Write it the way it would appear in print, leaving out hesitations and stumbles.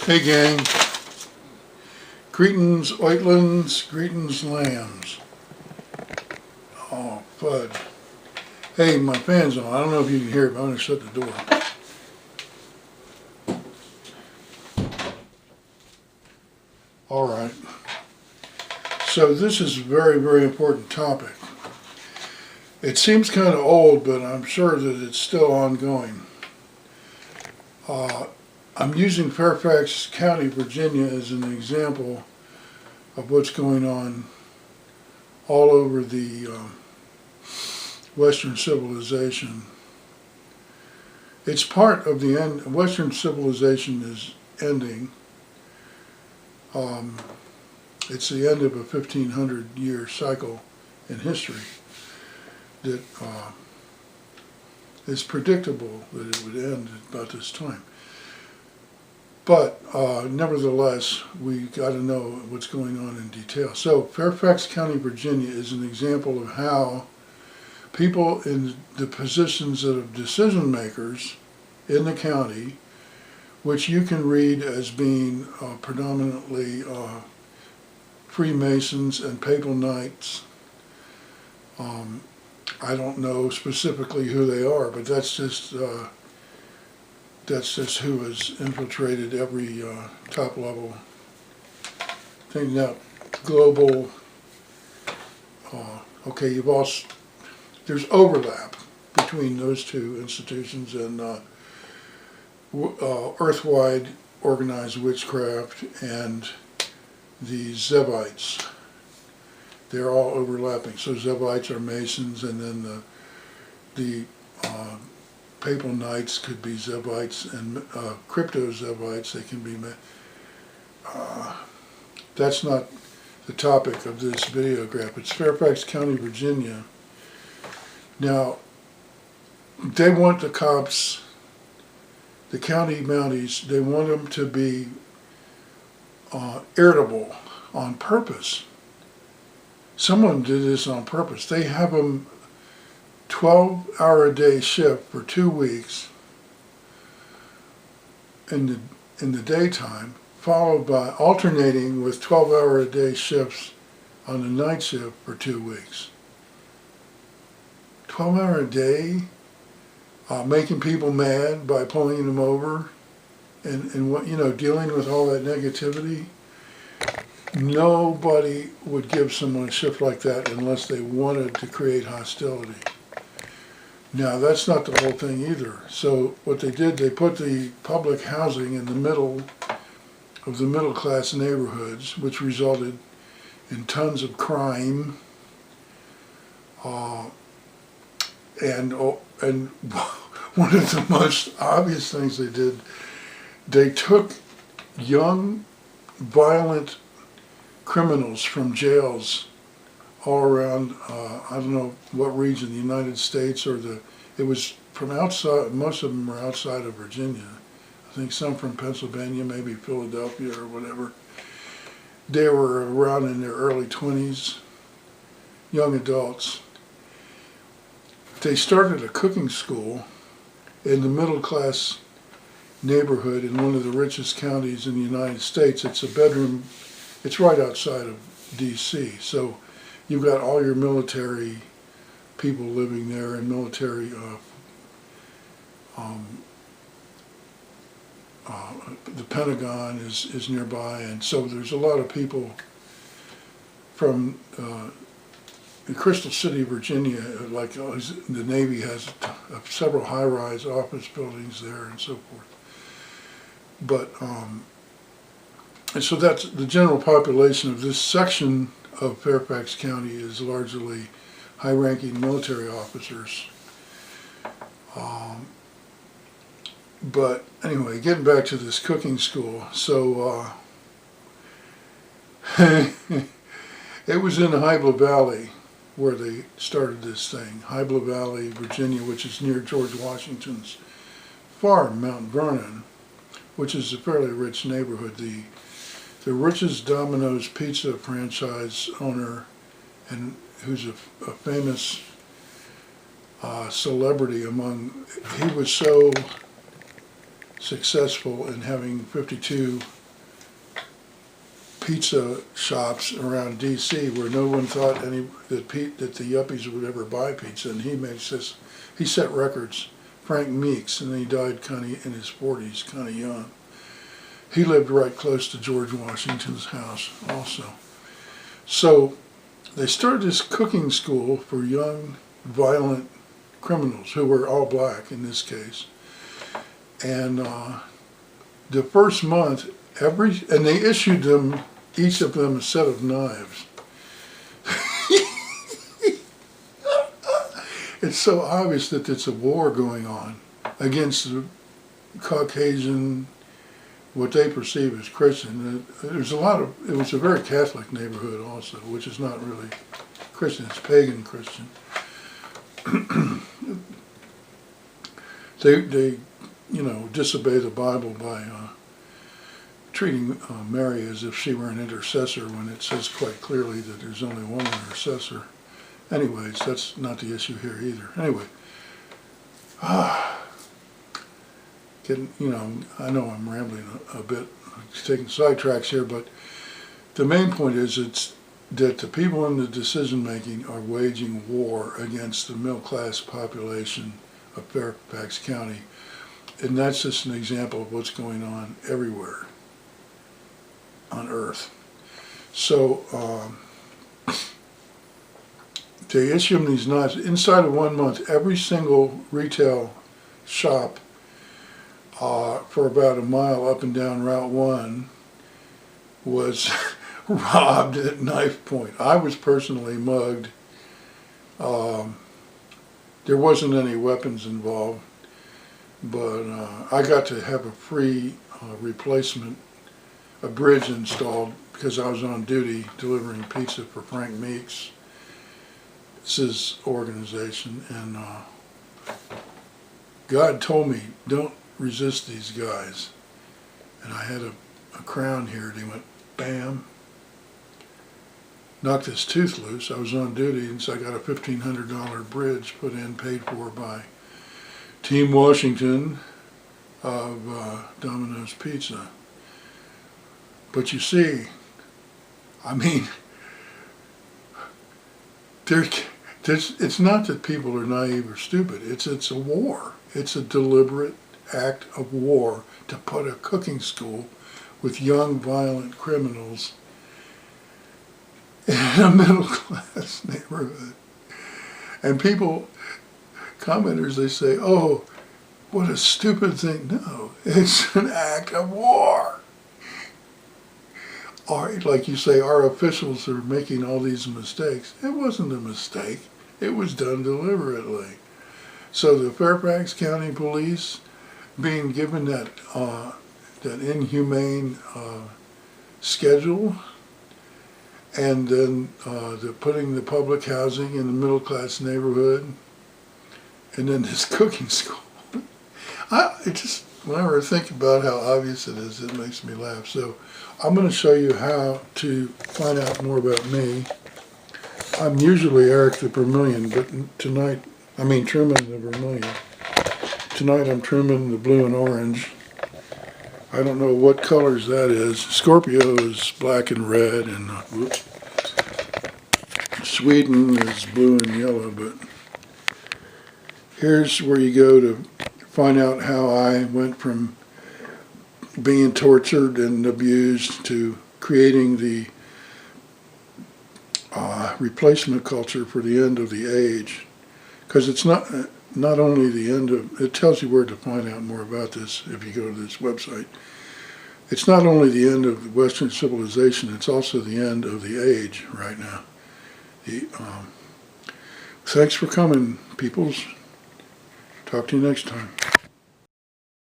Hey gang, greetings oitlins, greetings lambs. Oh, fud. Hey, my fan's on. I don't know if you can hear it, but I'm going to shut the door. Alright. So this is a very, very important topic. It seems kind of old, but I'm sure that it's still ongoing. I'm using Fairfax County, Virginia as an example of what's going on all over the Western civilization. It's part of the end. Western civilization is ending. It's the end of a 1,500-year cycle in history that is predictable that it would end at about this time. But nevertheless, we got to know what's going on in detail. So Fairfax County, Virginia is an example of how people in the positions of decision makers in the county, which you can read as being predominantly Freemasons and Papal Knights. I don't know specifically who they are, but that's just who has infiltrated every top level thing. Now, global. Okay, there's overlap between those two institutions and earthwide organized witchcraft and the Zebites. They're all overlapping. So Zebites are Masons, and then the Papal Knights could be Zebites, and crypto-Zebites, they can be... that's not the topic of this videograph. It's Fairfax County, Virginia. Now, they want the cops, the county mounties, they want them to be irritable on purpose. Someone did this on purpose. They have them 12-hour-a-day shift for 2 weeks in the daytime, followed by alternating with 12-hour-a-day shifts on the night shift for 2 weeks. 12-hour-a-day, making people mad by pulling them over, and what, you know, dealing with all that negativity. Nobody would give someone a shift like that unless they wanted to create hostility. Now, that's not the whole thing either. So what they did, they put the public housing in the middle of the middle-class neighborhoods, which resulted in tons of crime. And one of the most obvious things they did, they took young, violent criminals from jails all around, I don't know what region, the United States, or it was from outside, most of them were outside of Virginia. I think some from Pennsylvania, maybe Philadelphia or whatever. They were around in their early 20s, young adults. They started a cooking school in the middle class neighborhood in one of the richest counties in the United States. It's a bedroom, it's right outside of DC. So you've got all your military people living there, and military, the Pentagon is nearby, and so there's a lot of people from in Crystal City, Virginia, like the Navy has several high-rise office buildings there and so forth. But, and so that's the general population of this section of Fairfax County is largely high-ranking military officers. But anyway, getting back to this cooking school, so it was in the Hybla Valley where they started this thing. Hybla Valley, Virginia, which is near George Washington's farm, Mount Vernon, which is a fairly rich neighborhood. The richest Domino's pizza franchise owner, and who's a famous celebrity he was so successful in having 52 pizza shops around D.C. where no one thought that the yuppies would ever buy pizza, and he set records. Frank Meeks, and then he died kind of in his 40s, kind of young. He lived right close to George Washington's house also. So they started this cooking school for young, violent criminals who were all black in this case. And the first month, and they issued them, each of them, a set of knives. It's so obvious that it's a war going on against the Caucasian, what they perceive as Christian. It was a very Catholic neighborhood also, which is not really Christian, it's pagan Christian. They disobey the Bible by treating Mary as if she were an intercessor when it says quite clearly that there's only one intercessor. Anyways, that's not the issue here either. Anyway, I know I'm rambling a bit, taking sidetracks here, but the main point is that the people in the decision making are waging war against the middle class population of Fairfax County, and that's just an example of what's going on everywhere on Earth. So they issue them these knives. Inside of 1 month, every single retail shop for about a mile up and down Route 1 was robbed at knife point. I was personally mugged. There wasn't any weapons involved, but I got to have a free replacement, a bridge installed because I was on duty delivering pizza for Frank Meeks. It's his organization, and God told me, don't resist these guys. And I had a crown here, and he went, bam, knocked his tooth loose. I was on duty, and so I got a $1,500 bridge put in, paid for by Team Washington of Domino's Pizza. But you see, I mean, it's not that people are naive or stupid. It's a war. It's a deliberate act of war to put a cooking school with young, violent criminals in a middle-class neighborhood. And people, commenters, they say, oh, what a stupid thing. No, it's an act of war. Or, like you say, our officials are making all these mistakes. It wasn't a mistake. It was done deliberately. So the Fairfax County Police, being given that inhumane schedule, and then putting the public housing in the middle class neighborhood, and then this cooking school. Whenever I think about how obvious it is, it makes me laugh. So I'm going to show you how to find out more about me. I'm usually Eric the Vermilion, but tonight, Truman the Vermilion. Tonight I'm Truman the blue and orange. I don't know what colors that is. Scorpio is black and red, and Sweden is blue and yellow, but here's where you go to find out how I went from being tortured and abused to creating the replacement culture for the end of the age. Because it's not only the end of, it tells you where to find out more about this if you go to this website. It's not only the end of Western civilization, it's also the end of the age right now. Thanks for coming, peoples. Talk to you next time.